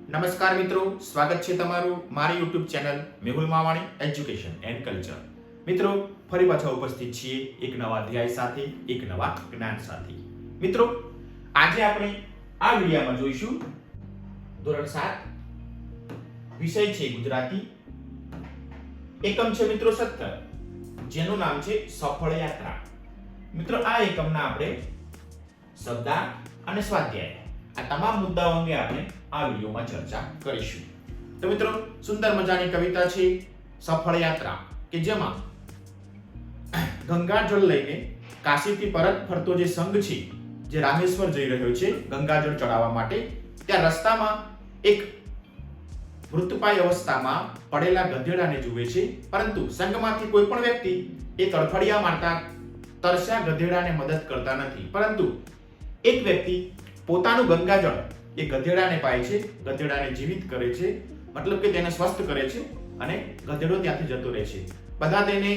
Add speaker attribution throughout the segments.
Speaker 1: નમસ્કાર મિત્રો, સ્વાગત છે તમારું મારી YouTube channel Mehul Mavani education and culture. મિત્રો, ફરી પાછા ઉપસ્થિત છીએ એક નવા અધ્યાય સાથે, એક નવા જ્ઞાન સાથે. મિત્રો, આજે આપણે આ વિડિયોમાં જોઈશું ધોરણ 7 વિષય છે ગુજરાતી, એકમ છે મિત્રો 17, જેનું નામ છે સફળ યાત્રા. મિત્રો, આ એકમના આપણે શબ્દાર્થ અને સ્વાધ્યાય આ તમામ મુદ્દાઓ અંગે આપણે આ વિડિયોમાં ચર્ચા કરીશું. તો મિત્રો, સુંદર મજાની કવિતા છે સફળ યાત્રા, કે જેમાં ગંગાજળ લઈને કાશીથી પરત ફરતો જે સંઘ છે, જે રામેશ્વર જઈ રહ્યો છે ગંગાજળ ચડાવવા માટે, ત્યાં રસ્તામાં એક મૃતપાય અવસ્થામાં પડેલા ગધેડાને જુએ છે, પરંતુ સંઘમાંથી કોઈ પણ વ્યક્તિ એ તડફડિયા મારતા તરસ્યા ગધેડાને મદદ કરતા નથી, પરંતુ એક વ્યક્તિ પોતાનું ગંગાજળ એ ગધેડાને પાય છે, ગધેડાને જીવિત કરે છે, મતલબ કે તેને સ્વસ્થ કરે છે અને ગધેડો ત્યાંથી જતો રહે છે. બધા તેને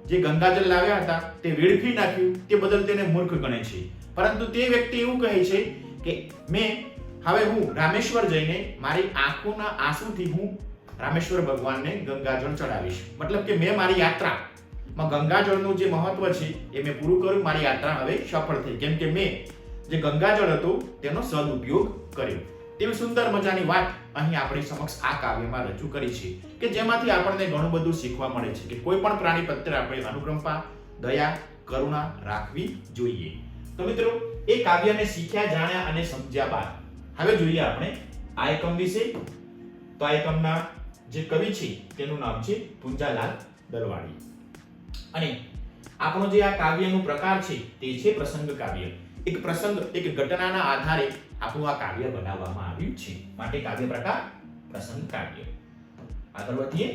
Speaker 1: જે ગંગાજળ લાવ્યા હતા તે વેડફી નાખ્યું, તે બદલ તેને મૂર્ખ ગણે છે, પરંતુ તે વ્યક્તિ એવું કહે છે કે હવે હું રામેશ્વર જઈને મારી આંખોના આંસુથી હું રામેશ્વર ભગવાનને ગંગાજળ ચડાવીશ. મતલબ કે મેં મારી યાત્રામાં ગંગાજળનું જે મહત્વ છે એ મેં પૂરું કર્યું, મારી યાત્રા હવે સફળ થઈ, કેમ કે મેં જે ગંગાજળ હતું તેનો સદુપયોગ કર્યો. તેવી સુંદર મજાની વાત અહીં આપણી સમક્ષ આ કાવ્યમાં રજૂ કરી છે, કે જેમાંથી આપણને ઘણું બધું શીખવા મળે છે કે કોઈ પણ પ્રાણી પ્રત્યે આપણે અનુકંપા, દયા, કરુણા રાખવી જોઈએ. તો મિત્રો, એ કાવ્યને શીખ્યા, જાણ્યા અને સમજ્યા બાદ હવે જોઈએ આપણે આ એકમ વિશે. તો આ એકમના જે કવિ છે તેનું નામ છે પુંજાલાલ દલવાડી, અને આપણો જે આ કાવ્યનું પ્રકાર છે તે છે પ્રસંગ કાવ્ય. એક પ્રસંગ, એક ઘટનાના આધારે આપણું આ કાવ્ય બનાવવામાં આવ્યું છે, માટે કાવ્ય પ્રકાર પ્રસંગ કાવ્ય. આગળ વધીએ.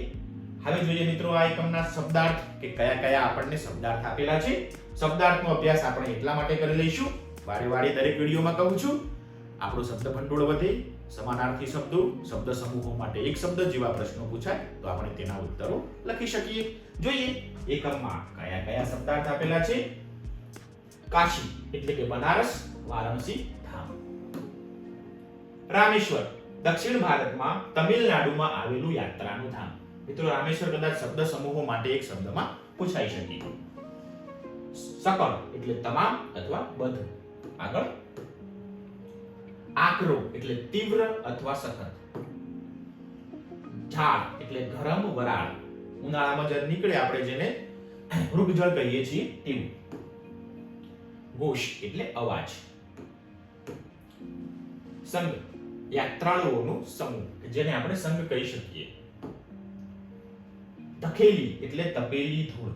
Speaker 1: હવે જોઈએ મિત્રો આ એકમના શબ્દાર્થ, કે કયા કયા આપણને શબ્દાર્થ આપેલા છે. શબ્દાર્થનો અભ્યાસ આપણે એટલા માટે કરી લઈશું, વારે વારે દરેક વિડિયોમાં કહું છું, આપણો શબ્દ ભંડોળ વધે, સમાનાર્થી શબ્દો, શબ્દ સમૂહો માટે એક શબ્દ જેવા પ્રશ્નો પૂછાય તો આપણે તેના ઉત્તરો લખી શકીએ. જોઈએ એકમમાં કયા કયા શબ્દાર્થ આપેલા છે. કાશી એટલે કે બનારસ, વારાણસી ધામ. રામેશ્વર દક્ષિણ ભારતમાં તમિલનાડુમાં આવેલું યાત્રાનું ધામ. મિત્રો, રામેશ્વર કદાચ શબ્દ સમૂહો માટે એક શબ્દમાં પૂછાઈ શકે. સકળ એટલે તમામ અથવા બધું. આગળ. આકરો એટલે તીવ્ર અથવા સખત. ઝાડ એટલે ગરમ વરાળ, ઉનાળામાં જ્યારે નીકળે આપણે જેને મૃગજળ કહીએ છીએ તેવું. ઘોષ એટલે અવાજ. સંઘ યાત્રાળુઓનો સમૂહ, જેને આપણે સંઘ કહી શકીએ. ધકેલી એટલે તપેલી ધૂળ.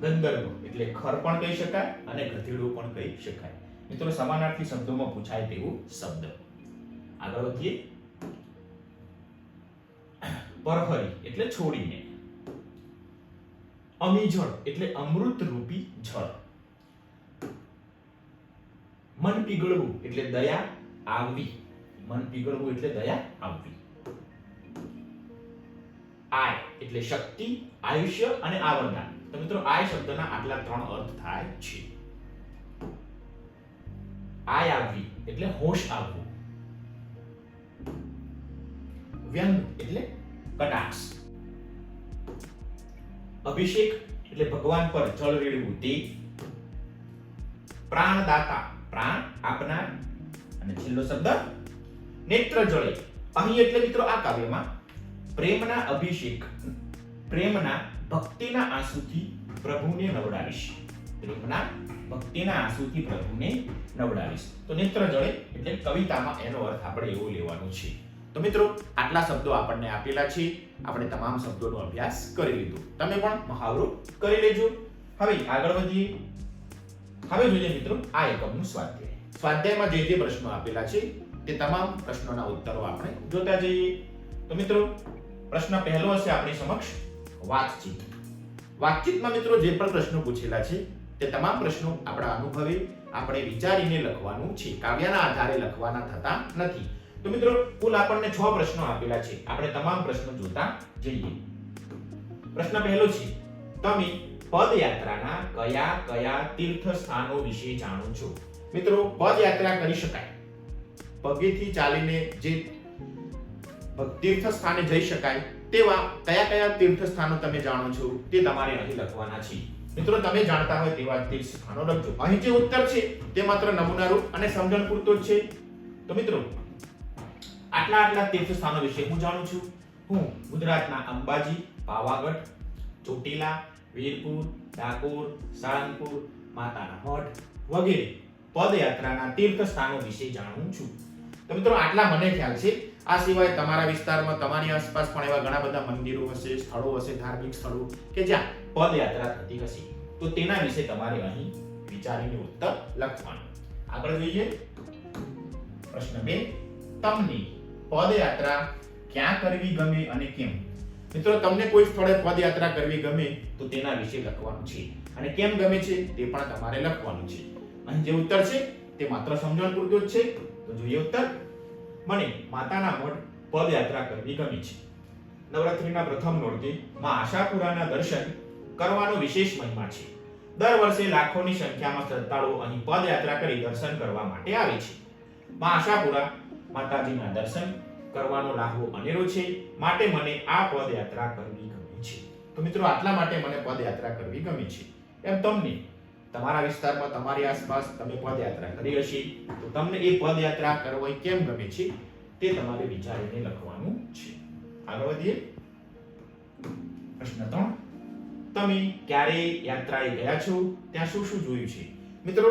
Speaker 1: ગંદરવો એટલે ખર પણ કહી શકાય અને ગધેડું પણ કહી શકાય. મિત્રો, સમાનાર્થી શબ્દોમાં પૂછાય તેવું શબ્દ. આગળ વધીએ. પરહરી એટલે છોડીને. અમીજળ એટલે અમૃત રૂપી જળ. મન પીગળવું એટલે દયા આવવી. મન પીગળવું એટલે દયા આવવી. આય એટલે શક્તિ, આયુષ્ય અને આવરદાન. તો મિત્રો, આય શબ્દના આટલા 3 અર્થ થાય છે. આય આવવી એટલે હોશ આવવું. વ્યંગ એટલે કટાક્ષ. અભિષેક એટલે ભગવાન પર જળ રેડવું તે. પ્રાણદાતા પ્રાણ આપનાર. અને છેલ્લો શબ્દ નેત્ર જળે. અહીં એટલે મિત્રો આ કાવ્યમાં પ્રેમના અભિષેક, પ્રેમના ભક્તિના આંસુથી પ્રભુને નવડાવીશ. પ્રેમના ભક્તિના આંસુથી પ્રભુને નવડાવીશ. તો નેત્ર જળે એટલે કવિતામાં એનો અર્થ આપણે એવો લેવાનો છે. તો મિત્રો, આટલા શબ્દો આપણને આપેલા છે, આપણે તમામ શબ્દોનો અભ્યાસ કરી લીધો. તમે પણ મહાવરો કરી લેજો. હવે આગળ વધીએ. હવે જોઈએ મિત્રો આ એકમનું સ્વાધ્યાય. સ્વાધ્યાયમાં જે પ્રશ્નો આપેલા છે તે તમામ પ્રશ્નોના ઉત્તરો આપણે જોતા જઈએ. તો મિત્રો, પ્રશ્ન પહેલો હશે આપણી સમક્ષ વાતચીત. વાતચીતમાં મિત્રો જે પણ પ્રશ્નો પૂછેલા છે તે તમામ પ્રશ્નો આપણા અનુભવે આપણે વિચારીને લખવાનું છે, કાવ્યના આધારે લખવાના થતા નથી. તો મિત્રો, કુલ આપણને 6 પ્રશ્નો આપેલા છે, આપણે તમામ પ્રશ્નો જોતા જઈએ. પ્રશ્ન પહેલો છે, તમે પદયાત્રાના કયા કયા તીર્થ સ્થાનો વિશે જાણો છો? મિત્રો, પદયાત્રા કરી શકાય પગેથી ચાલીને જે તીર્થ સ્થાને જઈ શકાય તેવા કયા કયા તીર્થ સ્થાનો તમે જાણો છો તે તમારે અહીં લખવાના છે. મિત્રો તમે જાણતા હોય તેવા તીર્થ સ્થાનો લખજો. અહીં જે ઉત્તર છે તે માત્ર નમૂનારૂપ અને સમજણ પૂરતો જ છે. તો મિત્રો આટલા તીર્થ સ્થાનો વિશે હું જાણું છું. હું ગુજરાતના અંબાજી, પાવાગઢ, ચોટીલા, વીરપુર, ડાકોર, સાળંગપુર, માતાના મઢ વગેરે પદયાત્રાના તીર્થ સ્થાનો વિશે જાણું છું. તો મિત્રો આટલા મને ખ્યાલ છે. આ સિવાય તમારા વિસ્તારમાં તમારી આસપાસ પણ એવા ઘણા બધા મંદિરો હશે, સ્થળો હશે, ધાર્મિક સ્થળો કે જ્યાં પદયાત્રા થતી હશે. તો તેના વિશે તમારે અહીં વિચારીને ઉત્તર લખવાનો. આગળ જોઈએ પ્રશ્ન 2. તમને પદયાત્રા ક્યાં કરવી ગમે અને કેમ? મિત્રો તમને કોઈ સ્થળે પદયાત્રા કરવી ગમે તો તેના વિશે લખવાનું છે અને કેમ ગમે છે તે પણ તમારે લખવાનું છે. અહીં જે ઉત્તર છે તે માત્ર સમજણ પૂરતું જ છે. તો જોઈએ ઉત્તર. મને માતાના મઢ પદયાત્રા કરવી ગમે છે. નવરાત્રિના પ્રથમ નોરતે માં આશાપુરાના દર્શન કરવાનો વિશેષ મહિમા છે. દર વર્ષે લાખોની સંખ્યામાં શ્રદ્ધાળુઓ અહીં પદયાત્રા કરી દર્શન કરવા માટે આવે છે. માં આશાપુરા માતાજીના દર્શન કરવાનો લાહો અનેરો છે, માટે મને આ પદયાત્રા કરવી ગમે છે. તો મિત્રો આટલા માટે મને પદયાત્રા કરવી ગમે છે. એમ તમને તમારા વિસ્તારમાં તમારી આસપાસ તમે પદયાત્રા કરી હશે તો તમને એ પદયાત્રા કરવી કેમ ગમે છે તે તમારે વિચારીને લખવાનું છે. આગળ વધીએ પ્રશ્ન 3. તમે ક્યારે યાત્રાએ ગયા છો? ત્યાં શું શું જોયું છે? મિત્રો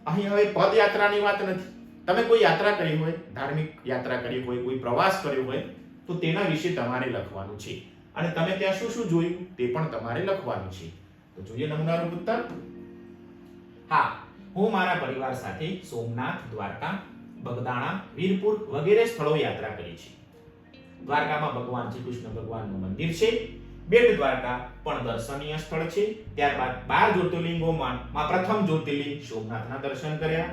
Speaker 1: અહીં હવે પદયાત્રાની વાત નથી. તમે કોઈ યાત્રા કરી હોય, ધાર્મિક યાત્રા કરી હોય, કોઈ પ્રવાસ કર્યો હોય તો તેના વિશે તમારે લખવાનું છે અને તમે ત્યાં શું શું જોયું તે પણ તમારે લખવાનું છે. તો જોઈએ નમૂનારૂપ ઉત્તર. હા, હું મારા પરિવાર સાથે સોમનાથ, દ્વારકા, બગદાણા, વીરપુર વગેરે સ્થળો યાત્રા કરી છે. દ્વારકામાં ભગવાન શ્રી કૃષ્ણ ભગવાનનું મંદિર છે. બેટ દ્વારકા પણ દર્શનીય સ્થળ છે. ત્યારબાદ 12 જ્યોતિર્લિંગોમાં પ્રથમ જ્યોતિર્લિંગ સોમનાથના દર્શન કર્યા.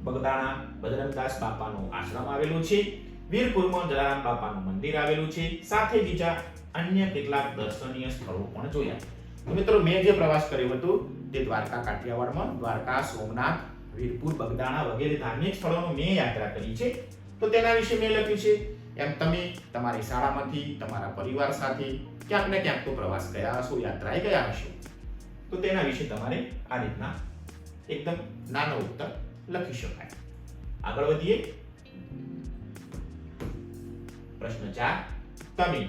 Speaker 1: બગદાણા બજરંગદાસ બાપાનો આશ્રમ આવેલો છે. વીરપુરમાં જલારામ બાપાનું મંદિર આવેલું છે. સાથે બીજા અન્ય કેટલાક દર્શનીય સ્થળો પણ જોયા. તો મિત્રો મેં જે પ્રવાસ કર્યો હતો તે દ્વારકા કાઠિયાવાડમાં દ્વારકા, સોમનાથ, વીરપુર, બગદાણા વગેરે ધાર્મિક સ્થળોનો મેં યાત્રા કરી છે. તો તેના વિશે મેં લખ્યું છે. એમ તમે તમારી શાળામાંથી તમારા પરિવાર સાથે ક્યાંક ને ક્યાંક તો પ્રવાસ ગયા હશો, યાત્રાએ ગયા હશો. તો તેના વિશે તમારે આ રીતના એકદમ નાનો ઉત્તર લખી શકાય. આગળ વધીએ પ્રશ્ન 4. તમે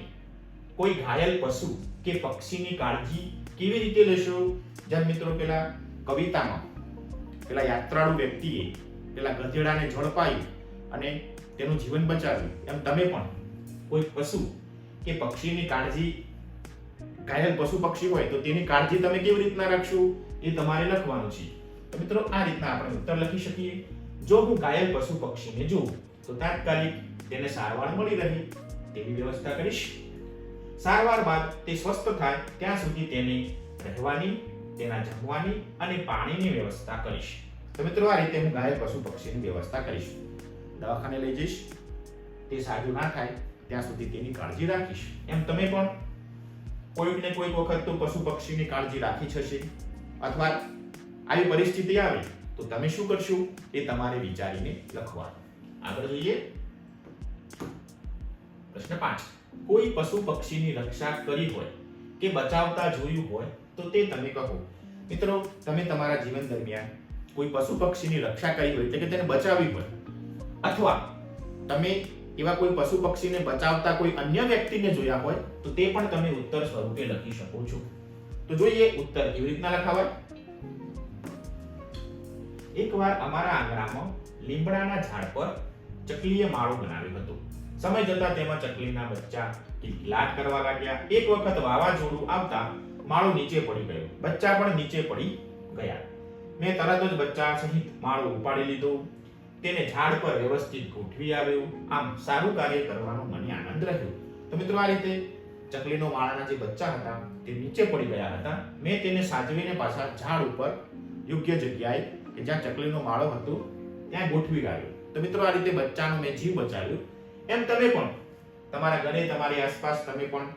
Speaker 1: કોઈ ઘાયલ પશુ કે પક્ષીની કાળજી કેવી રીતે લેશો? જેમ મિત્રો પેલા કવિતામાં પેલા યાત્રાળુ વ્યક્તિએ પેલા ગધેડાને ઝડપાયું અને તેનું જીવન બચાવ્યું, એમ તમે પણ કોઈ પશુ કે પક્ષીની કાળજી, ઘાયલ પશુ પક્ષી હોય તો તેની કાળજી તમે કેવી રીતના રાખશો એ તમારે લખવાનું છે. તો મિત્રો આ રીતના આપણે ઉત્તર લખી શકીએ. જો હું ઘાયલ પશુ પક્ષીને જોઉં તો તાત્કાલિક તેને સારવાર મળી રહે તેવી વ્યવસ્થા કરીશ. સારવાર બાદ તે સ્વસ્થ થાય ત્યાં સુધી તેને રહેવાની, તેના જમવાની અને પાણીની વ્યવસ્થા કરીશ. તો મિત્રો આ રીતે હું ઘાયલ પશુ પક્ષીની વ્યવસ્થા કરીશ. દવાખાને લઈ જઈશ, તે સાજું ના થાય ત્યાં સુધી તેની કાળજી રાખીશ. એમ તમે પણ કોઈક ને કોઈક વખત તો પશુ પક્ષીની કાળજી રાખી હશે અથવા આવી પરિસ્થિતિ આવે તો તમે શું કરશો એ તમારે વિચારીને લખવાનું. આગળ જોઈએ પ્રશ્ન 5. કોઈ પશુ પક્ષીની રક્ષા કરી હોય કે બચાવતા જોયું હોય તો તે તમે કહો. મિત્રો તમે તમારા જીવન દરમિયાન કોઈ પશુ પક્ષીની રક્ષા કરી હોય એટલે કે તેને બચાવી હોય અથવા તમે એવા કોઈ પશુ પક્ષીને બચાવતા કોઈ અન્ય વ્યક્તિને જોયા હોય તો તે પણ તમે ઉત્તર સ્વરૂપે લખી શકો છો. તો જોઈએ ઉત્તર કેવી રીતના લખાવાય. એકવાર અમારા આંગણામાં લીમડાના ઝાડ પર ચકલીએ માળો બનાવ્યો હતો. સમય જતાં તેમાં ચકલીના બચ્ચા કિલકિલાટ કરવા લાગ્યા. એક વખત વાવાઝોડું આવતા માળો નીચે પડી ગયો. બચ્ચા પણ નીચે પડી ગયા. મેં તરત જ બચ્ચા સહિત માળો ઉપાડી લીધો, તેને ઝાડ પર વ્યવસ્થિત ગોઠવી આવ્યો. આમ સારું કાર્ય કરવાનો મને આનંદ રહ્યો. તો મિત્રો આ રીતે ચકલીનો માળાના જે બચ્ચા હતા તે નીચે પડી ગયા હતા. મેં તેને સાચવીને પાછા ઝાડ ઉપર યોગ્ય જગ્યાએ કે જ્યાં ચકલીનો માળો હતો ત્યાં ગોઠવી આવ્યો. તો મિત્રો આ રીતે બચ્ચાનો મેં જીવ બચાવ્યો. એમ તમે પણ તમારા ઘરે, તમારી આસપાસ તમે પણ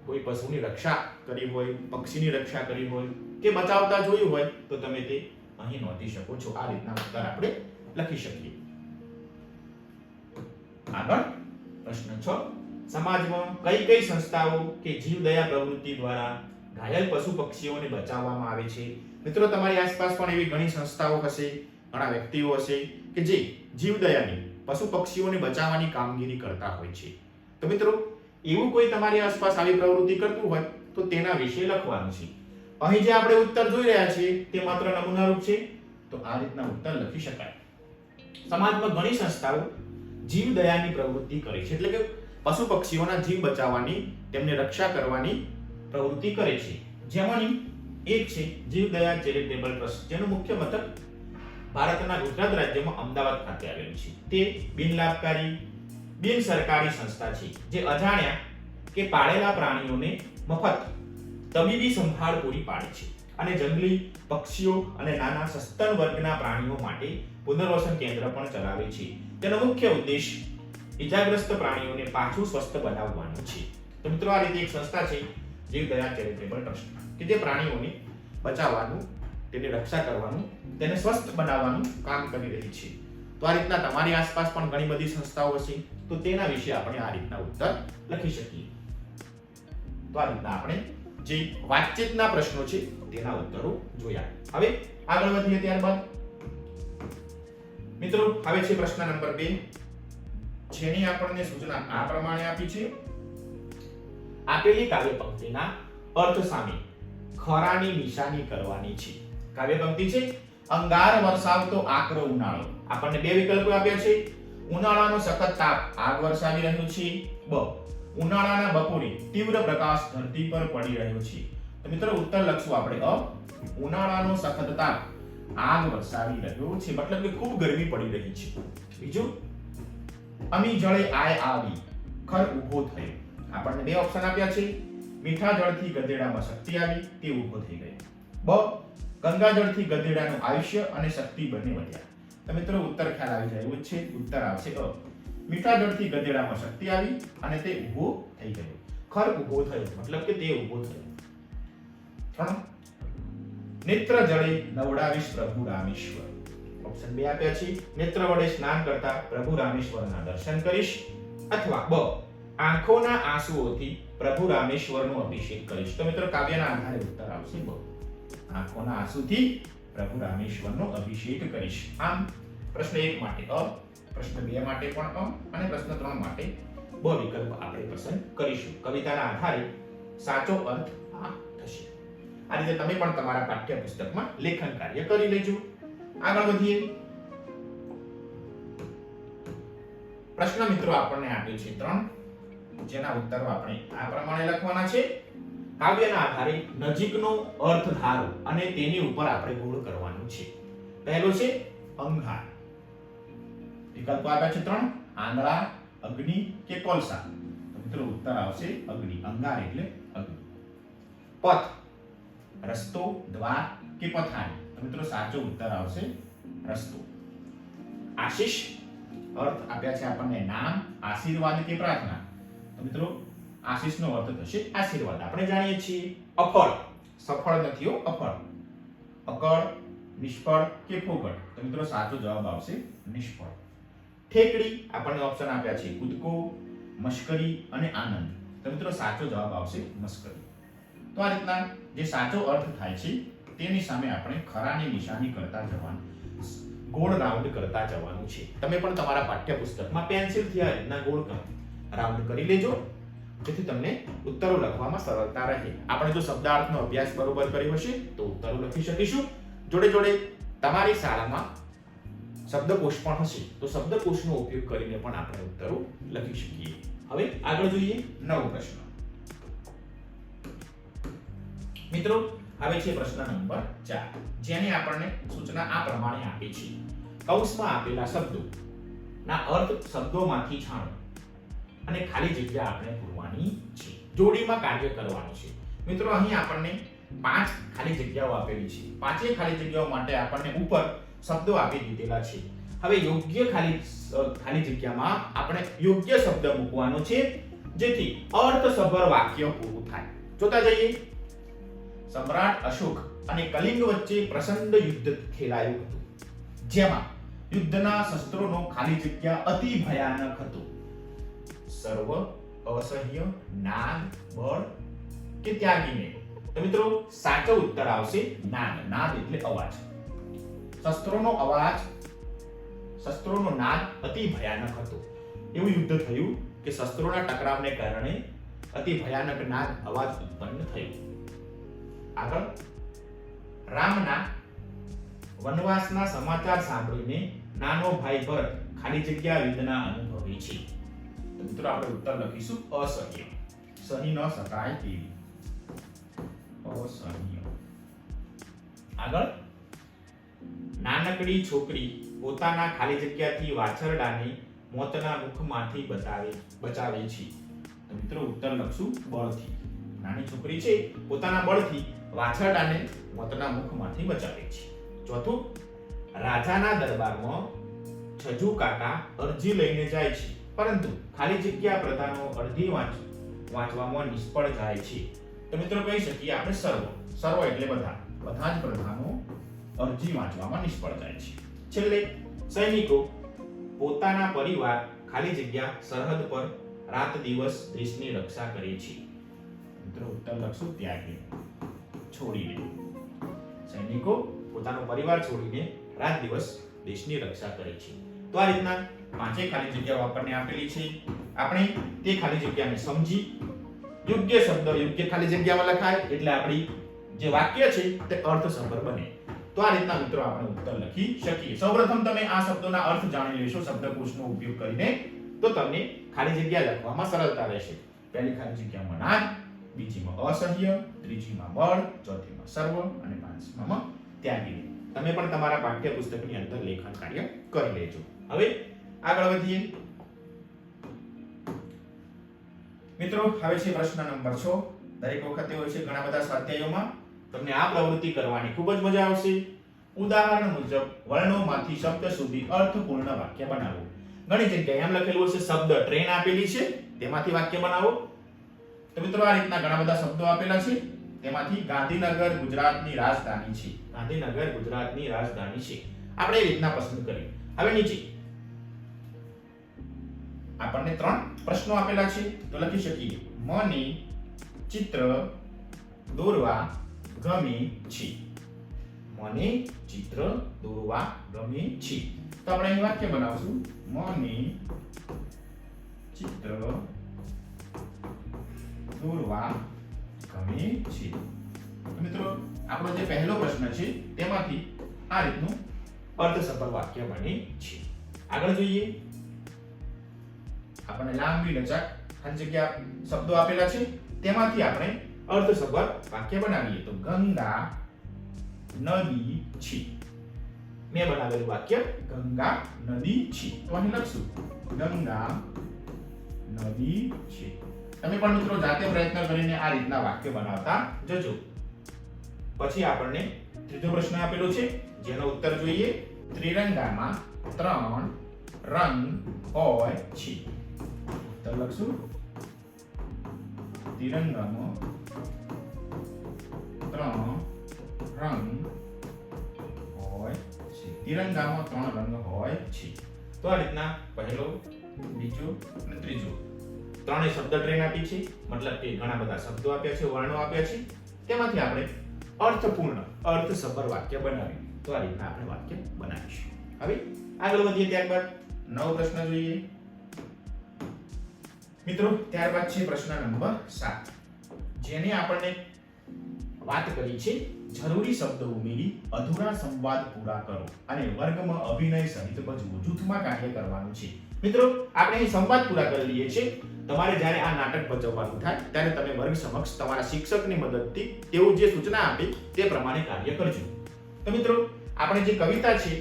Speaker 1: કોઈ પશુની રક્ષા કરી હોય, પક્ષીની રક્ષા કરી હોય કે બચાવતા જોયું હોય તો તમે તે અહીં નોંધી શકો છો. આ રીતના ઉત્તર આપણે લખી શકીએ. આગળ પ્રશ્ન 6, સમાજમાં કઈ કઈ સંસ્થાઓ કે જીવદયા પ્રવૃત્તિ દ્વારા ઘાયલ પશુ પક્ષીઓને બચાવવામાં આવે છે? મિત્રો, તમારી આસપાસ પણ એવી ઘણી સંસ્થાઓ હશે, ઘણા વ્યક્તિઓ હશે કે જે જીવદયાની પશુ પક્ષીઓને બચાવવાની કામગીરી કરતા હોય છે. તો મિત્રો, એવું કોઈ તમારી આસપાસ આવી પ્રવૃત્તિ કરતું હોય તો તેના વિશે લખવાનું છે. અહીં જે આપણે ઉત્તર જોઈ રહ્યા છીએ તે માત્ર નમૂનારૂપ છે, તો આ રીતના ઉત્તર લખી શકાય. સમાજમાં ઘણી સંસ્થાઓ જીવદયાની પ્રવૃત્તિ કરે છે, એટલે કે પશુ પક્ષીઓના જીવ બચાવવાની, તેમને રક્ષા કરવાની પ્રવૃત્તિ કરે છે. જેમાંની એક છે જીવદયા ચેરિટેબલ ટ્રસ્ટ, જેનું મુખ્ય મથક ભારતના ગુજરાત રાજ્યમાં અમદાવાદ ખાતે આવેલું છે. તે બિનલાભકારી, બિન સરકારી સંસ્થા છે જે અજાણ્યા કે પાળેલા પ્રાણીઓને મફત તબીબી સંભાળ પૂરી પાડે છે અને જંગલી પક્ષીઓ અને નાના સસ્તન વર્ગના પ્રાણીઓ માટે પુનર્વસન કેન્દ્ર પણ ચલાવે છે. તેનો મુખ્ય ઉદ્દેશ ઈજાગ્રસ્ત પ્રાણીઓને પાછું સ્વસ્થ બનાવવાનો છે. તો મિત્રો, આ રીતે એક સંસ્થા છે જીવદયા ચેરિટેબલ ટ્રસ્ટ કે જે પ્રાણીઓને બચાવવાનું, તેની રક્ષા કરવાનું, તેને સ્વસ્થ બનાવવાનું કામ કરી રહી છે. તો આ રીતના તમારી આસપાસ પણ ઘણી બધી સંસ્થાઓ હશે, તો તેના વિશે આપણે આ રીતના ઉત્તર લખી શકીએ. તો આ રીતના આપણે જે વાતચીતના પ્રશ્નો છે તેના ઉત્તરો જોયા. હવે આગળ વધીએ. ત્યારબાદ મિત્રો, હવે છે પ્રશ્ન નંબર 2, જેની આપણને સૂચના આ પ્રમાણે આપી છે. આપેલી કાવ્ય પંક્તિના અર્થ સામે ખરાની નિશાની કરવાની છે. કાવ્ય પંક્તિ છે અંગાર વરસાવતો આકરો ઉનાળો. આપણને બે વિકલ્પો આપ્યા છે. ઉનાળાનો સખત તાપ આગ વરસાવી રહ્યો છે. બ, ઉનાળાના બપોરે તીવ્ર પ્રકાશ ધરતી પર પડી રહ્યો છે. તો મિત્રો, ઉત્તર લખશું આપણે અ, ઉનાળાનો સખત તાપ આગ વરસાવી રહ્યો છે, મતલબ કે ખૂબ ગરમી પડી રહી છે. બીજું, અમી જળે આય આવી ખર ઊભો થયો. આપણને બે ઓપ્શન આપ્યા છે. મીઠા જળથી ગધેડામાં શક્તિ આવી, તે ઊભો થઈ ગયો. બ, ગંગા જળથી ગધેડાનું આયુષ્ય અને શક્તિ બંને વધ્યા. તો મિત્રો, ઉત્તર ખ્યાલ આવી જાય એવું છે. ઉત્તર આવશે અ, મીઠા જળથી ગધેડામાં શક્તિ આવી અને તે ઊભો થઈ ગયો. ખર ઊભો થયો મતલબ કે તે ઊભો થયો. 3, નેત્ર જળે નવડાવીશ પ્રભુ રામેશ્વર. ઓપ્શન 2 આપ્યા છે. નેત્ર વડે સ્નાન કરતા પ્રભુ રામેશ્વરના દર્શન કરીશ, અથવા બ, આંખોના આંસુઓથી પ્રભુ રામેશ્વરનો અભિષેક કરીશ. તો મિત્રો, કાવ્યના આધારે ઉત્તર આવશે બ, આંખોના આંસુથી પ્રભુ રામેશ્વરનો અભિષેક કરીશ. આમ પ્રશ્ન 1 માટે અ, પ્રશ્ન 2 માટે પણ અ અને પ્રશ્ન 3 માટે બ વિકલ્પ આપણે પસંદ કરીશું. કવિતાના આધારે સાચો અર્થ આ થશે. આ રીતે તમે પણ તમારા પાઠ્યપુસ્તકમાં લેખન કાર્ય કરી લેજો. આગળ વધીએ. પ્રશ્ન મિત્રો આપણને આપ્યો છે 3, જેના ઉત્તરો આપણે આ પ્રમાણે લખવાના છે. કાવ્યના આધારે નજીકનો અર્થ ધારો અને તેની ઉપર આપણે ગોળ કરવાનું છે. પહેલો છે અંગાર. વિકલ્પો આપ્યા છે 3, આંધળા, અગ્નિ કે કોલસા. તો મિત્રો, ઉત્તર આવશે અગ્નિ. અંગાર એટલે અગ્નિ. પથ, રસ્તો, દ્વાર કે પથારી. તો મિત્રો, સાચો ઉત્તર આવશે રસ્તો. આશીષ, અર્થ આપ્યા છે આપણને નામ, આશીર્વાદ કે પ્રાર્થના. તો મિત્રો, આશીષનો અર્થ થશે આશીર્વાદ. આપણે જાણીએ છીએ. અફળ, સફળ નથી હો, અફળ. અકળ, નિષ્ફળ કે ફોગટ. તો મિત્રો, સાચો જવાબ આવશે નિષ્ફળ. ઠેકડી, આપણને ઓપ્શન આપ્યા છે કૂદકો, મશ્કરી અને આનંદ. તો મિત્રો, સાચો જવાબ આવશે મશ્કરી. તો આ રીતના જે સાચો અર્થ થાય છે તેની સામે આપણે ખરાની નિશાની કરતા જવાનું, ગોળ રાઉન્ડ કરતા જવાનું છે. તમે પણ તમારા પાઠ્યપુસ્તકમાં પેન્સિલથી આ રીતના ગોળ રાઉન્ડ કરી લેજો, જેથી તમને ઉત્તરો લખવામાં સરળતા રહે. આપણે જો શબ્દાર્થનો અભ્યાસ બરોબર કર્યો હશે તો ઉત્તરો લખી શકીશું. જોડે જોડે તમારી શાળામાં શબ્દકોશ પણ હશે, તો શબ્દકોશનો ઉપયોગ કરીને પણ આપણે ઉત્તરો લખી શકીએ. હવે આગળ જોઈએ 9 પ્રશ્ન. મિત્રો, હવે છે પ્રશ્ન નંબર 4, જેની આપણને સૂચના આ પ્રમાણે આપી છે. કૌંસમાં આપેલા શબ્દોના અર્થ શબ્દોમાંથી છાણો અને ખાલી જગ્યા આપણે પૂરવાની છે. જોડીમાં કાર્ય કરવાનું છે. મિત્રો, અહીં આપણને 5 ખાલી જગ્યાઓ આપેલી છે. 5 ખાલી જગ્યાઓ માટે આપણને ઉપર શબ્દો આપી દીધેલા છે. હવે યોગ્ય ખાલી જગ્યામાં આપણે યોગ્ય શબ્દ મૂકવાનો છે, જેથી અર્થસભર વાક્ય પૂરું થાય. જોતા જઈએ. સમ્રાટ અશોક અને કલિંગ વચ્ચે પ્રચંડ યુદ્ધ ખેલાયું હતું, જેમાં યુદ્ધના શસ્ત્રોનો ખાલી જગ્યા અતિ ભયાનક હતો. સર્વ, અસહ્ય, નાદ, બળ કે ત્યાગીને? તો મિત્રો સાચો ઉત્તર આવશે નાદ. નાદ એટલે અવાજ. શસ્ત્રોનો અવાજ, શસ્ત્રોનો નાદ અતિ ભયાનક હતો. એવું યુદ્ધ થયું કે શસ્ત્રોના ટકરાવને કારણે અતિ ભયાનક નાદ, અવાજ ઉત્પન્ન થયો. આગળ, રામના વનવાસના સમાચાર સાંભળીને નાનો ભાઈ ભરત ખાલી જગ્યા વેદના અનુભવે છે. તો મિત્રો આપણે ઉત્તર લખીશું અસહ્ય. સહી ન શકાય તેવી. અસહ્ય. આગળ, નાનકડી છોકરી પોતાના ખાલી જગ્યાથી વાછરડાને મોતના મુખમાંથી બચાવે છે. તો મિત્રો ઉત્તર લખશું બળથી. નાની છોકરી છે પોતાના બળથી વાછરડાને મોતના મુખમાંથી બચાવે છે. ચોથું, રાજાના દરબારમાં છજુ કાકા અરજી લઈને જાય છે, પરંતુ ખાલી જગ્યા પ્રધાનો અરજી વાંચવામાં નિષ્ફળ જાય છે. તો મિત્રો કહી શકીએ આપણે સર્વ. સર્વ એટલે બધા જ પ્રધાનો અરજી વાંચવામાં નિષ્ફળ જાય છે. છેલ્લે, સૈનિકો પોતાના પરિવાર ખાલી જગ્યા સરહદ પર રાત દિવસ દેશની રક્ષા કરે છે. મિત્રો ઉત્તર લખશું ત્યાગી, છોડીને. સૈનિકો પોતાનો પરિવાર છોડીને રાત દિવસ દેશની રક્ષા કરે છે. તો આ રીતના પાંચેય ખાલી જગ્યાઓ આપણને આપેલી છે. આપણે તે ખાલી જગ્યાને સમજી યોગ્ય શબ્દ યોગ્ય ખાલી જગ્યામાં લખાય એટલે આપણી જે વાક્ય છે તે અર્થસભર બને. તો આ રીતના મિત્રો આપણે ઉત્તર લખી શકીએ. સૌપ્રથમ તમે આ શબ્દોના અર્થ જાણી લેશો શબ્દકોશનો ઉપયોગ કરીને, તો તમને ખાલી જગ્યા લખવામાં સરળતા રહેશે. પહેલી ખાલી જગ્યામાં નાદ, બીજીમાં અસહ્ય, ત્રીજીમાં બળ, ચોથીમાં સર્વ અને પાંચમામાં ત્યાગી. તમે પણ તમારા પાઠ્યપુસ્તકની અંદર લેખન કાર્ય કરી લેજો. હવે આગળ વધીએ મિત્રો. હવે છે પ્રશ્ન નંબર 6. દરેક વખતે હોય છે ઘણા બધા સ્વાધ્યાયોમાં. તમને આ પ્રવૃત્તિ કરવાની ખૂબ જ મજા આવશે. ઉદાહરણ મુજબ વર્ણોમાંથી શબ્દ સુધી અર્થપૂર્ણ વાક્ય બનાવો. ઘણી જગ્યાએ એમ લખેલું હશે શબ્દ ટ્રેન આપેલી છે તેમાંથી વાક્ય બનાવો. તો મિત્રો આ રીતના ઘણા બધા શબ્દો આપેલા છે. તેમાંથી ગાંધીનગર ગુજરાતની રાજધાની છે. ગાંધીનગર ગુજરાતની રાજધાની છે. આપણે એ રીતના પસંદ કરીએ. હવે નીચે આપણને 3 પ્રશ્નો આપેલા છે, તો લખી શકીએ મને ચિત્ર દોરવા ગમે છે. મને ચિત્ર દોરવા ગમે છે. તો આપણે અહીં વાક્ય બનાવશું મને ચિત્ર દોરવા ગમે છે. મિત્રો આપણો જે પહેલો પ્રશ્ન છે તેમાંથી આ રીતનું અર્થસભર વાક્ય બને છે. આગળ જોઈએ. આપણને લાંબી લચક ખાલી જગ્યા શબ્દો આપેલા છે, તેમાંથી આપણે અર્થસભર વાક્ય બનાવીએ. તો ગંગા નદી છે. મેં બનાવેલું વાક્ય ગંગા નદી છે. તો અહીં લખશું ગંગા નદી છે. તમે પણ મિત્રો જાતે પ્રયત્ન કરીને આ રીતના વાક્ય બનાવતા જજો. પછી આપણને ત્રીજો પ્રશ્ન આપેલો છે જેનો ઉત્તર જોઈએ. ત્રિરંગામાં 3 રંગ હોય છે. તો લખશું ત્રિરંગામાં 3 રંગ હોય છે. ત્રિરંગામાં 3 રંગ હોય છે. તો આ રીતના પહેલો, બીજો અને ત્રીજો ત્રણેય શબ્દ ટ્રેન આપી છે, મતલબ કે ઘણા બધા શબ્દો આપ્યા છે, વર્ણો આપ્યા છે, તેમાંથી આપણે અર્થપૂર્ણ અર્થસભર વાક્ય બનાવીએ. તો આ રીતના આપણે વાક્ય બનાવીશું. હવે આગળ વધીએ. ત્યારબાદ નવો પ્રશ્ન જોઈએ મિત્રો. ત્યારબાદ છે પ્રશ્ન નંબર 7, જેને આપણને વાત કરી છે જરૂરી શબ્દો ઉમેરી અધૂરા સંવાદ પૂરા કરો અને વર્ગમાં અભિનય સહિત ભજવો. જૂથમાં કાર્ય કરવાનું છે. મિત્રો આપણે અહીં સંવાદ પૂરા કરી લઈએ છીએ. તમારે જ્યારે આ નાટક ભજવવાનું થાય ત્યારે તમે વર્ગ સમક્ષ તમારા શિક્ષકની મદદથી તેઓ જે સૂચના આપે તે પ્રમાણે કાર્ય કરજો. તો મિત્રો આપણે જે કવિતા છે,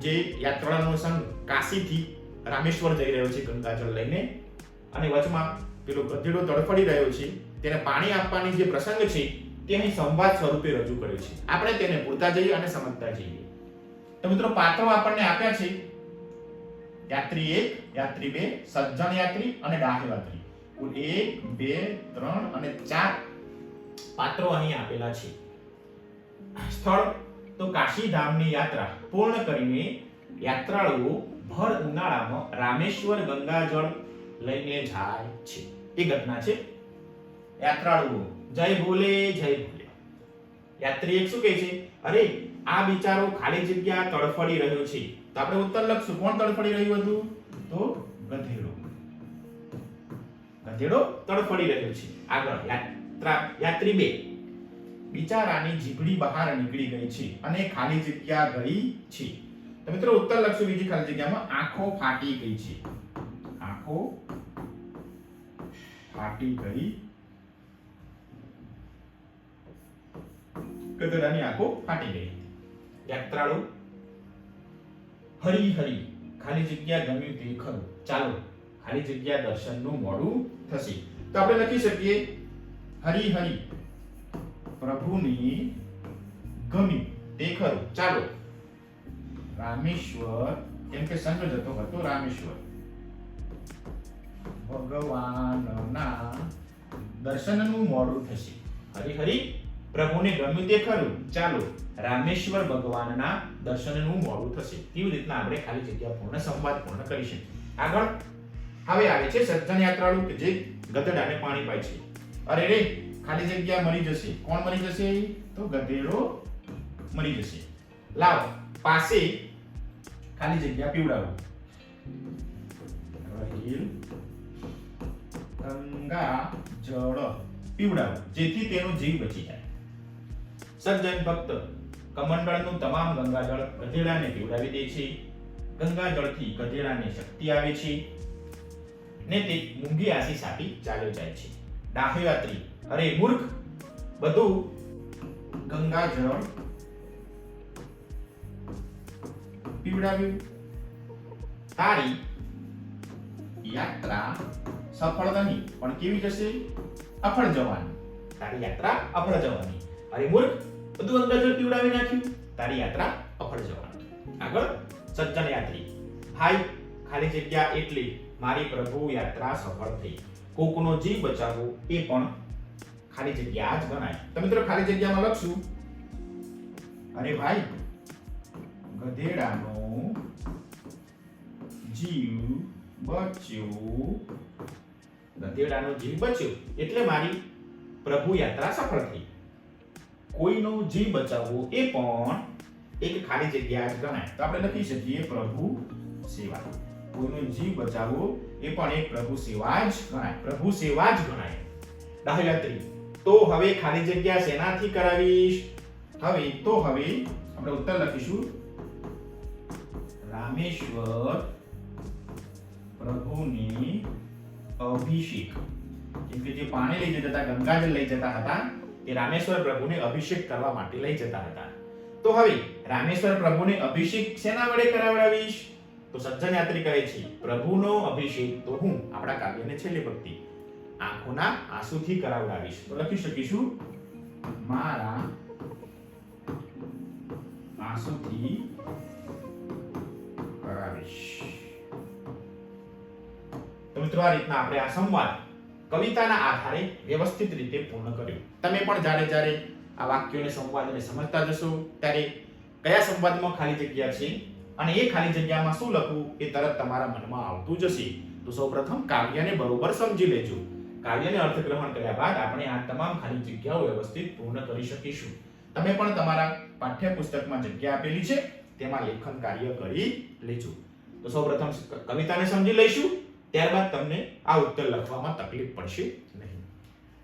Speaker 1: જે યાત્રાળુનો સંઘ કાશીથી રામેશ્વર જઈ રહ્યો છે ગંગાજળ લઈને, અને વચમાં પેલો ગધેડો તડફડી રહ્યો છે, તેને પાણી આપવાની જે પ્રસંગ છે તે અહીં સંવાદ સ્વરૂપે રજૂ કર્યો છે. આપણે તેને ભૂલતા જઈએ અને સમજતા જઈએ. તો મિત્રો પાત્રો આપણને આપ્યા છે યાત્રી 1, યાત્રી 2, સજ્જન યાત્રી અને ડાહ યાત્રી. કુલ 1, 2, 3 અને 4 પાત્રો અહીં આપેલા છે. સ્થળ તો કાશીધામની યાત્રા પૂર્ણ કરીને યાત્રાળુઓ ભર ઉનાળામાં રામેશ્વર ગંગાજળ લઈને જાય છે. એ ઘટના છે. યાત્રાળુઓ જય ભોલે જય ભોલે. યાત્રી એક શું કહે છે? અરે આ બિચારો ખાલી જગ્યા તડફડી રહ્યો છે. તો આપણે ઉત્તર લખશું. કોણ તડફડી રહ્યું હતું? તો ગધેડો. ગધેડો તડફડી રહ્યો છે. આગળ યાત્રી 2. બિચારાની જીભડી બહાર નીકળી ગઈ છે અને ખાલી જગ્યા ગઈ છે. તો મિત્રો ઉત્તર લખશું બીજી ખાલી જગ્યામાં આંખો ફાટી ગઈ છે. આંખો ફાટી ગઈ. ગધેડાની આંખો ફાટી ગઈ. યાત્રાળુ હરી હરી ખાલી જગ્યા ગમ્યું તે ખરું. ચાલો ખાલી જગ્યા દર્શનનું મોડું થશે. તો આપણે લખી શકીએ હરી હરી પ્રભુની ગમ્યું તે ખરું. ચાલો રામેશ્વર, કેમ કે સંગ જતો હતો રામેશ્વર, ભગવાનના દર્શનનું મોડું થશે. હરી હરી પ્રભુને ગમ્યું તે ખરું. ચાલો રામેશ્વર ભગવાનના દર્શનનું મોડું થશે. કેવી રીતના આપણે ખાલી જગ્યા પૂર્ણ સંવાદ પૂર્ણ કરી શકીએ. આગળ હવે આવે છે સજ્જન યાત્રાળુ કે જે ગધેડાને પાણી પાય છે. અરે રે ખાલી જગ્યા મરી જશે. કોણ મરી જશે? તો ગધેડો મરી જશે. લાવ પાસે ખાલી જગ્યા પીવડાવો. રહીલ ગંગા જળ પીવડાવો જેથી તેનો જીવ બચી જાય. સજ્જન ભક્ત કમંડળનું તમામ ગંગાજળ ગધેડાને પીવડાવી દે છે. ગંગાજળથી ગધેડાને શક્તિ આવે છે ને તે મૂંગી આશી સાપી ચાલ્યો જાય છે. ડાહ્યાત્રી અરે મૂર્ખ, બધું ગંગાજળ પીવડાવ્યું. તારી યાત્રા સફળ નહીં પણ કેવી જશે? અફળ જવાની. તારી યાત્રા અફળ જવાની. અરે મૂર્ખ, બધું ગંગાજળ પીવડાવી નાખ્યું. તારી યાત્રા અફળ જવાની. આગળ સજ્જન યાત્રી હાય ખાલી જગ્યા એટલે મારી પ્રભુ યાત્રા સફળ થઈ. કોકનો જીવ બચાવવો એ પણ ખાલી જગ્યા જ ગણાય. તો મિત્રો ખાલી જગ્યામાં લખશું અરે ભાઈ ગધેડાનો જીવ બચ્યો. ગધેડાનો જીવ બચ્યો એટલે મારી પ્રભુ યાત્રા સફળ થઈ. કોઈનો જીવ બચાવવો એ પણ એક ખાલી જગ્યા જ ગણાય. તો આપણે લખી શકીએ પ્રભુ સેવા. કોઈનો જીવ બચાવવો એ પણ એક પ્રભુ સેવા જ ગણાય. પ્રભુ સેવા જ ગણાય. ડાહ્યાત્રી તો હવે ખાલી જગ્યા શેનાથી કરાવીશ? હવે આપણે ઉત્તર લખીશું રામેશ્વર પ્રભુની અભિષેક. કેમ કે જે પાણી લઈ જતા હતા, ગંગાજળ લઈ જતા હતા, તે રામેશ્વર પ્રભુને અભિષેક કરવા માટે લઈ જતા હતા. તો હવે રામેશ્વર પ્રભુને અભિષેક શેના વડે કરાવડાવીશ? તો સજ્જન યાત્રી કહે છે પ્રભુનો અભિષેક તો હું આપણા કાવ્યને છેલ્લે ભક્તિ આંખોના આંસુથી કરાવડાવીશ. તો લખી શકીશું મારા આંસુથી કરાવીશ. તો મિત્રો આ રીતના આપણે આ સંવાદ કવિતાના આધારે વ્યવસ્થિત રીતે પૂર્ણ કર્યો. તમે પણ જ્યારે આ વાક્યોને સંવાદને સમજતા જશો ત્યારે કયા સંવાદમાં ખાલી જગ્યા છે અને એ ખાલી જગ્યામાં શું લખવું એ તરત તમારા મનમાં આવતું જશે. તો સૌપ્રથમ કાવ્યને બરોબર સમજી લેજો. કાવ્યને અર્થગ્રહણ કર્યા બાદ આપણે આ તમામ ખાલી જગ્યાઓ વ્યવસ્થિત પૂર્ણ કરી શકીશું. તમે પણ તમારા પાઠ્યપુસ્તકમાં જગ્યા આપેલી છે તેમાં લેખન કાર્ય કરી લેજો. તો સૌપ્રથમ કવિતાને સમજી લઈશું, ત્યારબાદ તમને આ ઉત્તર લખવામાં તકલીફ પડશે નહીં.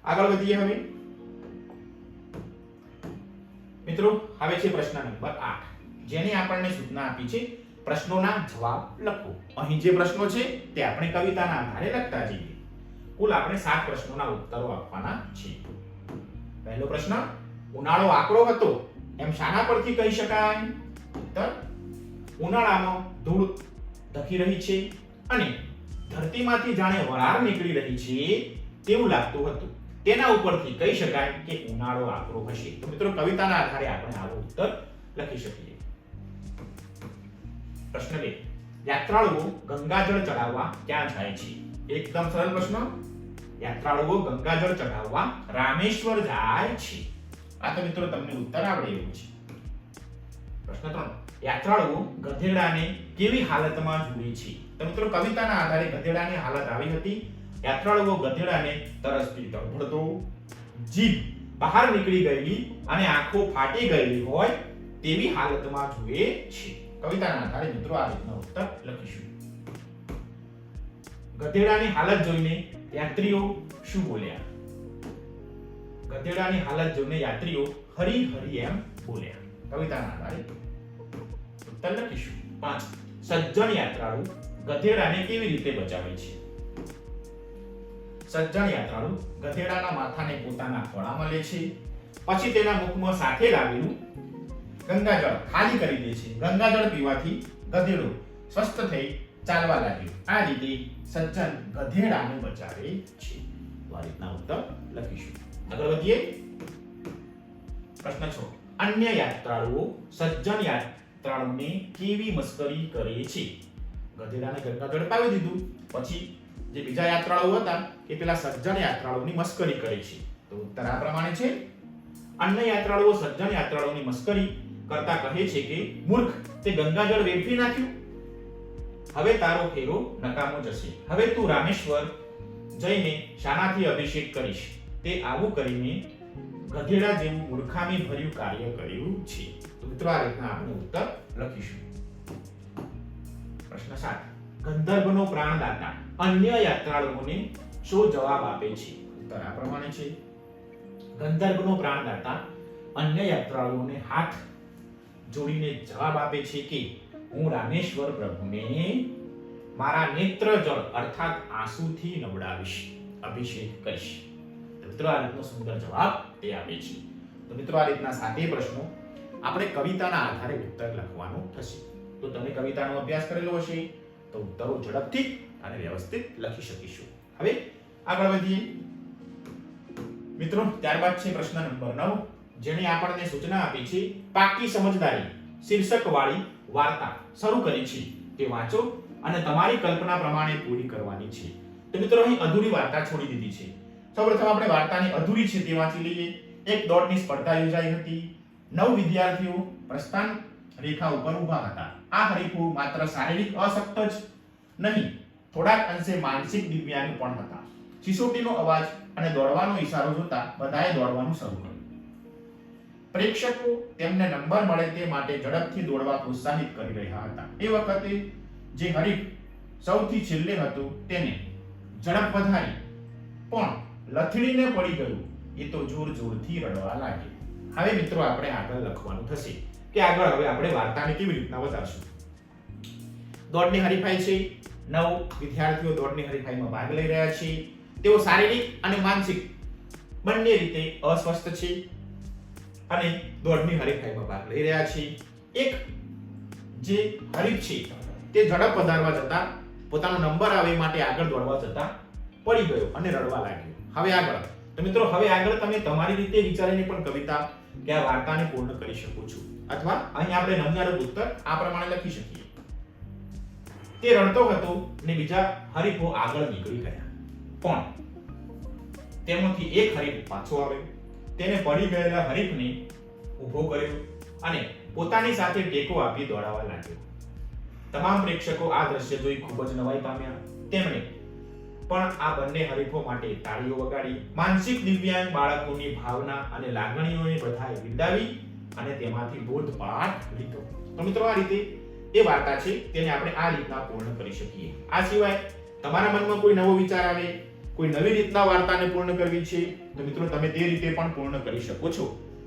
Speaker 1: આગળ વધીએ. હવે મિત્રો હવે છે પ્રશ્ન નંબર 8 જેની આપણને સૂચના આપી છે પ્રશ્નોના જવાબ લખો. અહીં જે પ્રશ્નો છે તે આપણે કવિતાના આધારે લખતા જઈએ. કુલ આપણે 7 પ્રશ્નોના ઉત્તરો આપવાના છે. પહેલો પ્રશ્ન ઉનાળો આકરો હતો એમ શાના પરથી કહી શકાય? ઉત્તર ઉનાળામાં ધૂળ ધકી રહી છે અને ધરતીમાંથી જાણે વરાળ નીકળી રહી છે તેવું લાગતું હતું. તેના ઉપરથી કહી શકાય કે ઉનાળો આકરો હશે. તો મિત્રો કવિતાના આધારે આપણે આવો ઉત્તર લખી શકીએ. પ્રશ્ન 2 યાત્રાળુઓ ગંગાજળ ચડાવવા ક્યાં જાય છે? એકદમ સરળ પ્રશ્ન. યાત્રાળુઓ ગંગાજળ ચડાવવા રામેશ્વર જાય છે. આ તો મિત્રો તમને ઉત્તર આવડે એવું છે. પ્રશ્ન 3 યાત્રાળુઓ ગધેડાને કેવી હાલતમાં જુએ છે? તો મિત્રો કવિતાના આધારે ગધેડાની હાલત આવી હતી. યાત્રાળુઓ ગધેડાને તરસથી તડફડતો, જીભ બહાર નીકળી ગયેલી અને આંખો ફાટી ગયેલી હોય તેવી હાલતમાં જુએ છે. કવિતાના આધારે મિત્રો આ રીતનો ઉત્તર લખીશું. ગધેડાની હાલત જોઈને યાત્રીઓ શું બોલ્યા? ગધેડાની હાલત જોઈને યાત્રીઓ હરી હરી એમ બોલ્યા. કવિતાના આધારે ઉત્તર લખીશું. 5. સજ્જન યાત્રાળુ ગધેડાને કેવી રીતે બચાવે છે? સજ્જન યાત્રાળુ ગધેડાના માથાને પોતાના ખોળામાં લે છે, પછી તેના મુખમાં સાથે લાવેલું ગંગાજળ ખાલી કરી દે છે. ગંગાજળ પીવાથી ગધેડો સ્વસ્થ થઈ ચાલવા લાગ્યો. આ રીતે સજ્જન ગધેડાને બચાવે છે. તો આ રીતના ઉત્તર લખીશું. આગળ વધીએ. પ્રશ્ન 6. અન્ય યાત્રાળુઓ સજ્જન યાત્રાળુને કેવી મસ્કરી કરે છે? ગધેડાને ગંગાજળ પાવી દીધું, પછી જે બીજા યાત્રાળુઓ હતા એ પેલા સજ્જન યાત્રાળુની મસ્કરી કરે છે. તો ઉત્તર આ પ્રમાણે છે. અન્ય યાત્રાળુઓ સજ્જન યાત્રાળુની મસ્કરી કરતા કહે છે કે મૂર્ખ, તે ગંગાજળ વેડફી નાખ્યું, હવે તારો ફેરો નકામો જશે. હવે તું રામેશ્વર જઈને શાનાથી અભિષેક કરીશ? તે આવું કરીને ગધેડા જેવું મૂર્ખામી ભર્યું કાર્ય કર્યું છે. તો મિત્રો આ રીતના આપણે ઉત્તર લખીશું. પ્રશ્ન 7. ગંધર્વનો પ્રાણદાતા અન્ય યાત્રાળુઓને શું જવાબ આપે છે? ઉત્તર આ પ્રમાણે છે. ગંધર્વનો પ્રાણદાતા અન્ય યાત્રાળુઓને હાથ જોડીને જવાબ આપે છે કે હું રામેશ્વર પ્રભુને મારા નેત્ર જળ અર્થાત આંસુથી નવડાવીશ, અભિષેક કરીશ. તો મિત્રો આ રીતનો સુંદર જવાબ તે આપે છે. તો મિત્રો આ રીતના 7 પ્રશ્નો આપણે કવિતાના આધારે ઉત્તર લખવાનું થશે. તો તમે કવિતાનો અભ્યાસ કરેલો હશે તો ઉત્તરો ઝડપથી અને વ્યવસ્થિત લખી શકીશું. હવે આગળ વધીએ મિત્રો. ત્યારબાદ છે પ્રશ્ન નંબર 9, જેણે આપણને સૂચના આપી છે પાકી સમજદારી શીર્ષક વાળી વાર્તા શરૂ કરી છે. તે વાંચો અને તમારી કલ્પના પ્રમાણે પૂરી કરવાની છે. તો મિત્રો અહીં અધૂરી વાર્તા છોડી દીધી છે. સૌપ્રથમ આપણે વાર્તાની અધૂરી છે તે વાંચી લઈએ. એક દોડની સ્પર્ધા યોજાઈ હતી. 9 વિદ્યાર્થીઓ પ્રસ્થાન રેખા ઉપર ઊભા હતા. આ હરીફો માત્ર શારીરિક અશક્ત જ નહીં, થોડાક અંશે માનસિક દિવ્યાંગ પણ હતા. સિસોટીનો અવાજ અને દોડવાનો ઈશારો જોતા બધાએ દોડવાનું શરૂ કર્યું. પ્રેક્ષકો તેમને નંબર મળે તે માટે ઝડપથી દોડવા પ્રોત્સાહિત કરી રહ્યા હતા. એ વખતે જે હરીફ સૌથી છેલ્લે હતો તેને ઝડપ વધારી પણ લથડીને પડી ગયું. એ તો જોર જોરથી રડવા લાગ્યો. હવે મિત્રો આપણે આગળ લખવાનું થશે કે આગળ હવે આપણે વાર્તાને કેવી રીતના વધારશું. દોડની હરીફાઈ છે. 9 વિદ્યાર્થીઓ દોડની હરીફાઈમાં ભાગ લઈ રહ્યા છે. તેઓ શારીરિક અને માનસિક બંને રીતે અસ્વસ્થ છે અને દોડની હરીફાઈમાં ભાગ લઈ રહ્યા છે. એક જે હરીફ છે તે ઝડપ વધારવા જતા પોતાનો નંબર આવે માટે આગળ દોડવા જતા પડી ગયો અને રડવા લાગ્યો. હવે આગળ તો મિત્રો હવે આગળ તમે તમારી રીતે વિચારીને પણ કવિતા કે આ વાર્તાને પૂર્ણ કરી શકો છો, અથવા અહીં આપણે નમૂનારૂપ ઉત્તર આ પ્રમાણે લખી શકીએ. તે રડતો હતો ને બીજા હરીફો આગળ નીકળી ગયા, પણ તેમાંથી એક હરીફ પાછો આવ્યો. તેને પડી ગયેલા હરીફને ઊભો કર્યો અને પોતાની સાથે ટેકો આપી દોડાવવા લાગ્યો. તમામ પ્રેક્ષકો આ દ્રશ્ય જોઈ ખૂબ જ નવાઈ પામ્યા. તેમણે પણ આ બંને હરીફો માટે તાળીઓ વગાડી. માનસિક દિવ્યાંગ બાળકોની ભાવના અને લાગણીઓને બધાએ બિરદાવી અને તેમાંથી બોધપાઠ લીધો. તો મિત્રો આ રીતે એ વાર્તા છે તેને આપણે આ રીતના પૂર્ણ કરી શકીએ. આ સિવાય તમારા મનમાં કોઈ નવો વિચાર આવે, કોઈ નવી રીતના વાર્તાને પૂર્ણ કરવી છે તો મિત્રો તમે તે રીતે પણ પૂર્ણ કરી શકો છો,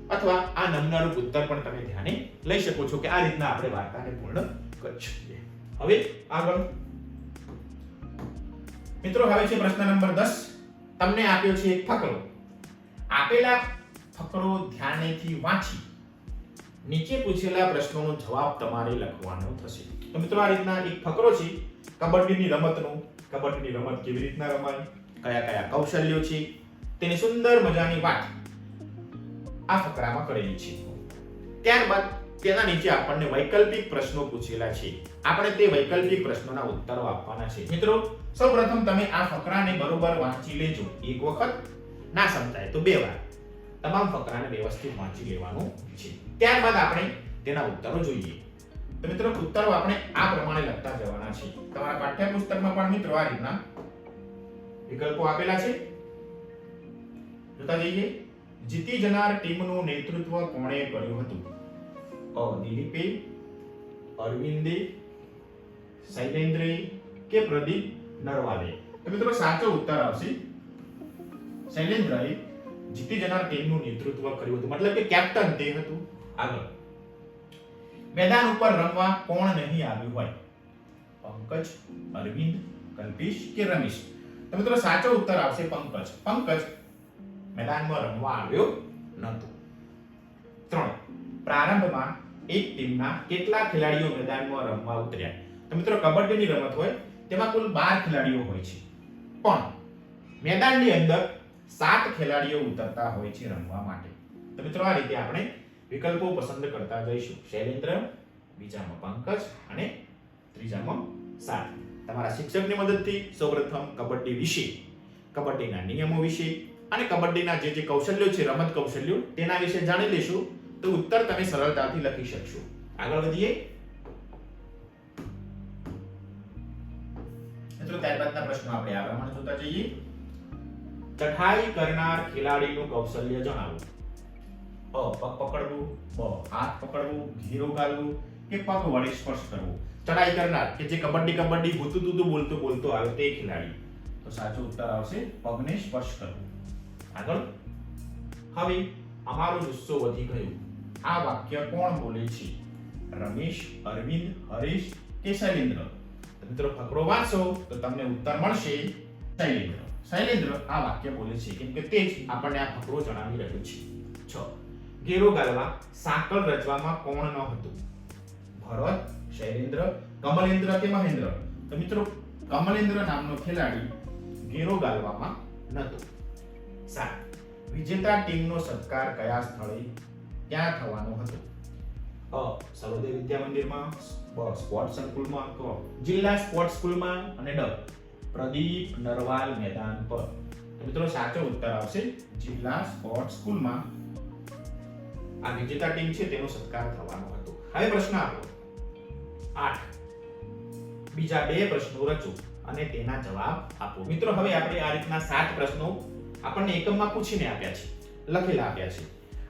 Speaker 1: અથવા આ નમૂનારૂપ ઉત્તર પણ તમે ધ્યાને લઈ શકો છો કે આ રીતના આપણે વાર્તાને પૂર્ણ કરી શકીએ. હવે આગળ મિત્રો હવે છે પ્રશ્ન નંબર 10. તમને આપ્યો છે એક ફકરો. આપેલા ફકરો ધ્યાનેથી વાંચી નીચે પૂછેલા પ્રશ્નોનો જવાબ તમારે લખવાનો થશે. તો મિત્રો આ રીતના એક ફકરો છે કબડ્ડીની રમતનો. કબડ્ડીની રમત કેવી રીતના રમાય, કયા કયા કૌશલ્યો છે, તેની સુંદર મજાની વાત આ ફકરામાં કરેલી છે. ત્યારબાદ તેના નીચે આપણને વૈકલ્પિક પ્રશ્નો પૂછેલા છે. આપણે તે વૈકલ્પિક પ્રશ્નોના ઉત્તરો આપવાના છે. મિત્રો સૌપ્રથમ તમે આ ફકરાને બરોબર વાંચી લેજો. એક વખત, ના સમજાય તો 2 વાર તમામ ફકરાને વ્યવસ્થિત વાંચી લેવાનું છે. ત્યારબાદ આપણે તેના ઉત્તરો જોઈએ. તો મિત્રો ઉત્તરો આપણે આ પ્રમાણે લખતા જવાના છે. તમારા પાઠ્યપુસ્તકમાં પણ મિત્રો આ રીતના વિકલ્પો આપેલા છે. જોતા જઈએ. જીતી જનાર ટીમનું નેતૃત્વ કોણે કર્યું હતું? અ દિલીપે, અરવિંદે, શૈલેન્દ્રે કે પ્રદીપ નરવાલે? તો મિત્રો સાચો ઉત્તર આવશે શૈલેન્દ્રએ જીતી જનાર ટીમનું નેતૃત્વ કર્યું હતું, મતલબ કે કેપ્ટન તે હતું. આગળ. મેદાન ઉપર રમવા કોણ નહીં આવ્યું હોય? પંકજ, અરવિંદ, કલ્પેશ કે રમેશ? તો મિત્રો સાચો ઉત્તર આવશે પંકજ. પંકજ મેદાનમાં રમવા આવ્યો નહોતો. 3. પ્રારંભમાં એક ટીમના કેટલા ખેલાડીઓ મેદાનમાં રમવા ઉતર્યા? તો મિત્રો કબડ્ડીની રમત હોય તેમાં કુલ 12 ખેલાડીઓ હોય છે, પણ મેદાનની અંદર 7 ખેલાડીઓ ઉતરતા હોય છે રમવા માટે. તો મિત્રો આ રીતે આપણે વિકલ્પો પસંદ કરતા જઈશું. શૈલેન્દ્ર, બીજામાં પંકજ અને ત્રીજામાં 7. તમારા શિક્ષકની મદદથી સૌપ્રથમ કબડ્ડી વિશે, કબડ્ડીના નિયમો વિશે અને કબડ્ડીના જે કૌશલ્યો છે, રમત કૌશલ્યો, તેના વિશે જાણી લેશું તો ઉત્તર તમે સરળતાથી લખી શકશો. આગળ વધીએ. મિત્રો ત્યારબાદના પ્રશ્નો આપણે આ પ્રમાણે જોતા જઈએ. ચઢાઈ કરનાર ખેલાડીનું કૌશલ્ય જણાવો. અ પગ પકડવું, બ હાથ પકડવું, ઘેરો ગાલવું કે પગ વડે સ્પર્શ કરવું? ચઢાઈ કરનાર કે જે કબડ્ડી ભૂતું બોલતો આવે તે ખેલાડી. તો સાચો ઉત્તર આવશે પગને સ્પર્શ કરવું. આગળ. હવે અમારો જુસ્સો વધી ગયો. આ વાક્ય કોણ બોલે છે? રમેશ, અરવિંદ, હરીશ કે શૈલેન્દ્ર? મિત્રો ફકરો વાંચો તો તમને ઉત્તર મળશે શૈલેન્દ્ર. શૈલેન્દ્ર આ વાક્ય બોલે છે કેમ કે તે જ આપણને આ ફકરો જણાવી રહ્યો છે. 6. ઘેરો ગાલવા સાંકળ રચવામાં કોણ ન હતું? ભરત, શૈલેન્દ્ર, કમલેન્દ્ર કે મહેન્દ્ર? તો મિત્રો કમલેન્દ્ર નામનો ખેલાડી ઘેરો ગાલવામાં નહોતો. 7. વિજેતા ટીમનો સત્કાર કયા સ્થળે ક્યાં થવાનો હતો? અ સર્વોદય વિદ્યા મંદિરમાં, બ સ્પોર્ટ્સ સંકુલમાં, ક જિલ્લા સ્પોર્ટ્સ સ્કૂલમાં અને ડ પ્રદીપ નરવાલ મેદાન પર? તો મિત્રો સાચો ઉત્તર આવશે જિલ્લા સ્પોર્ટ્સ સ્કૂલમાં. આ વિજેતા ટીમ છે તેનો સત્કાર થવાનો હતો. હવે પ્રશ્ન આપો. 8. બીજા 2 પ્રશ્નો રચો અને તેના જવાબ આપો. મિત્રો હવે આપણે આ રીતના 7 પ્રશ્નો આપણને એકમમાં પૂછીને આપ્યા છે, લખેલા આપ્યા છે.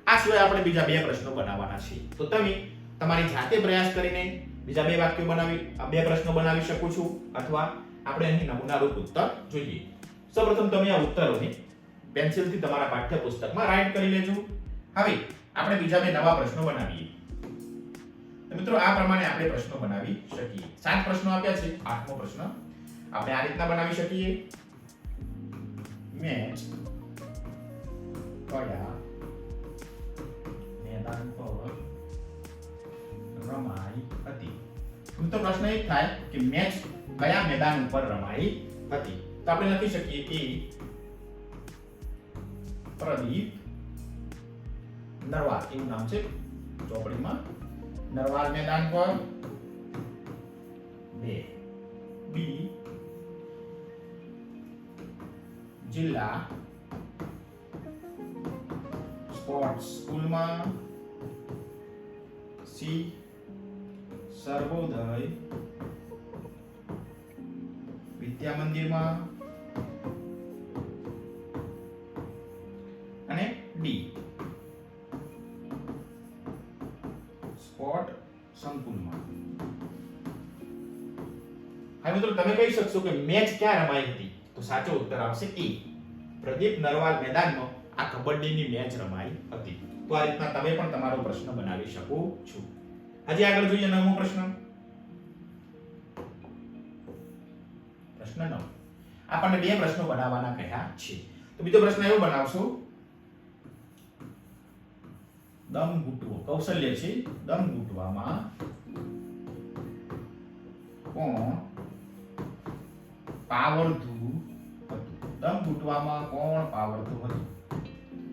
Speaker 1: આ સિવાય આપણે બીજા 2 પ્રશ્નો બનાવવાના છે. તો તમે તમારી જાતે પ્રયાસ કરીને બીજા 2 વાક્યો બનાવી 2 પ્રશ્નો બનાવી શકો છો, અથવા આપણે અહીં નમૂનારૂપ ઉત્તર જોઈએ. સૌપ્રથમ તમે આ ઉત્તરોને પેન્સિલથી તમારા પાઠ્યપુસ્તકમાં રાઇટ કરી લેજો. હવે આપણે બીજા 2 નવા પ્રશ્નો બનાવીએ. તો મિત્રો આ પ્રમાણે આપણે પ્રશ્નો બનાવી શકીએ. 7 પ્રશ્નો આપ્યા છે. 8મો પ્રશ્ન આપણે આ રીતના બનાવી શકીએ. મેચ કયા મેદાન પર રમાઈ હતી? મિત્રો પ્રશ્ન એ થાય કે મેચ કયા મેદાન ઉપર રમાઈ હતી? તો આપણે લખી શકીએ કે પ્રદીપ નરવાલ એવું નામ છે ચોપડીમાં, નરવાલ મેદાન પર. 2. બી જિલ્લા સ્પોર્ટ્સ સ્કૂલમાં. સી સર્વોદય વિદ્યા મંદિરમાં. અને ડી સ્પોર્ટ સંકુલમાં. હવે મિત્રો તમે કહી શકશો કે મેચ ક્યાં રમાઈ હતી? તો સાચો ઉત્તર આવશે એ પ્રદીપ નરવાલ મેદાનમાં આ કબડ્ડીની મેચ રમાઈ હતી. તો આ રીતના તમે પણ તમારો પ્રશ્ન બનાવી શકો છો. હજી આગળ જોઈએ 9મો પ્રશ્ન. પ્રશ્ન 9. આપણને 2 પ્રશ્નો બનાવવાના કહ્યા છે. તો બીજો પ્રશ્ન એવો બનાવશો. દમ ઘૂંટવો કૌશલ્ય છે. દમ ઘૂંટવામાં કોણ પાવરધુ હતું? દમ ઘૂંટવામાં કોણ પાવરધુ હતું?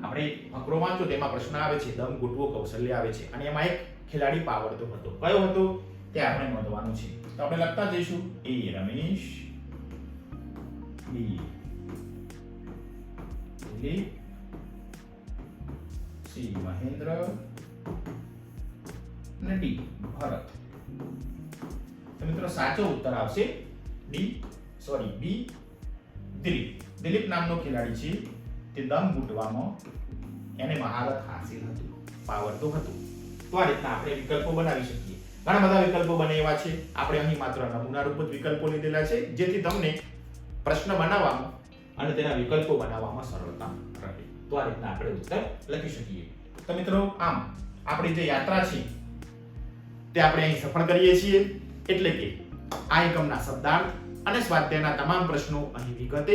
Speaker 1: આપણે ફકરો વાંચો તેમાં પ્રશ્ન આવે છે, દમ ઘૂંટવો કૌશલ્ય આવે છે અને એમાં એક ખેલાડી પાવરધુ હતો. કયો હતો તે આપણે નોંધવાનું છે. તો આપણે લખતા જઈશું. એ રમેશ, બી દિલીપ, સી મહેન્દ્ર અને ડી ભરત. મિત્રો સાચો ઉત્તર આવશે બી દિલીપ. દિલીપ નામનો ખેલાડી છે તે દમ ઘૂંટવામાં એને મહારત હાસિલ હતી, પાવર તો હતું. તો આ રીતના આપણે વિકલ્પો બનાવી શકીએ. ઘણા બધા વિકલ્પો બને એવા છે. આપણે અહીં માત્ર નમૂના રૂપ જ વિકલ્પો લીધેલા છે જેથી તમને પ્રશ્ન બનાવવામાં અને તેના વિકલ્પો બનાવવામાં સરળતા રહે. તો આ રીતના આપણે ઉત્તર લખી શકીએ. તો મિત્રો આમ આપણી જે યાત્રા છે તે આપણે અહીં સફળ કરીએ છીએ. એટલે કે આ એકમના શબ્દાર્થ અને સ્વાધ્યાયના તમામ પ્રશ્નો અહીં વિગતે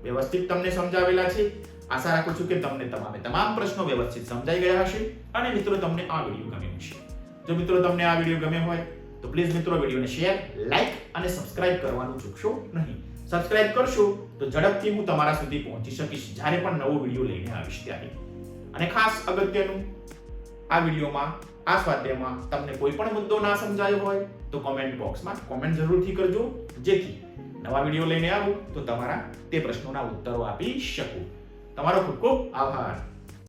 Speaker 1: વ્યવસ્થિત તમને સમજાવેલા છે. આશા રાખું છું કે તમને તમામ પ્રશ્નો વ્યવસ્થિત સમજાઈ ગયા હશે અને મિત્રો તમને આ વિડિયો ગમ્યો હશે. જો મિત્રો તમને આ વિડિયો ગમ્યો હોય તો પ્લીઝ મિત્રો વિડિયોને શેર, લાઈક અને સબસ્ક્રાઇબ કરવાનું ચૂકશો નહીં. સબસ્ક્રાઇબ કરશો તો ઝડપથી હું તમારા સુધી પહોંચી શકીશ જ્યારે પણ નવો વિડિયો લઈને આવીશ ત્યારે. અને ખાસ અગત્યનું, આ વિડિયોમાં આ સ્વાધ્યાયમાં તમને કોઈ પણ મુદ્દો ના સમજાયો હોય તો કોમેન્ટ બોક્સમાં કોમેન્ટ જરૂરથી કરજો જેથી નવા વિડિયો લઈને આવું તો તમારા તે પ્રશ્નોના ઉત્તરો આપી શકું. તમારો ખૂબ ખૂબ આભાર.